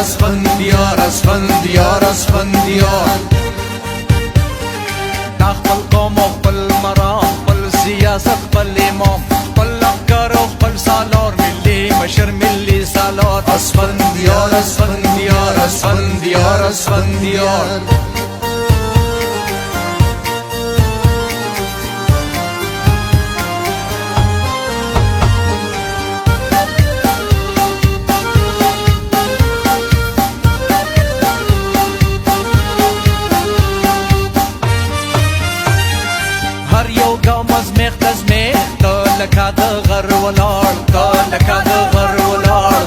اسفندیار اسفندیار اسفندیار دا خپل قوم او خپل مرام خپل سیاست خپل امام خپل لښکر او خپل سالار ملي مشر ملي سالار اسفندیار اسفندیار اسفندیار اسفندیار هر یو ګام ازمیخت ازمیخت لکه د غر ولاړ لکه د غر ولاړ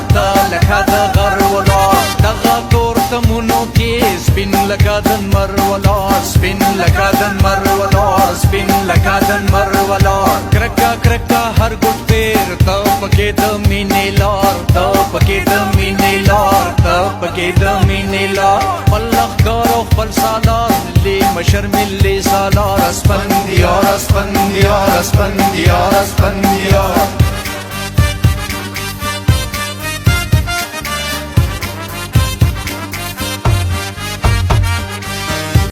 لکه د غر ولاړ دغه تور تمونو کې سپین لکه د لمر ولاړ سپین لکه د لمر ولاړ سپین لکه د لمر ولاړ کرکه کرکه هر ګوټ تیر ته پکې د مینې لار ته پکې د مینې لار ته پکې د مینې لار خپل لښکر او خپل سالار ملي مشر ملي سالار اسفندیار اسفندیار اسفندیار اسفندیار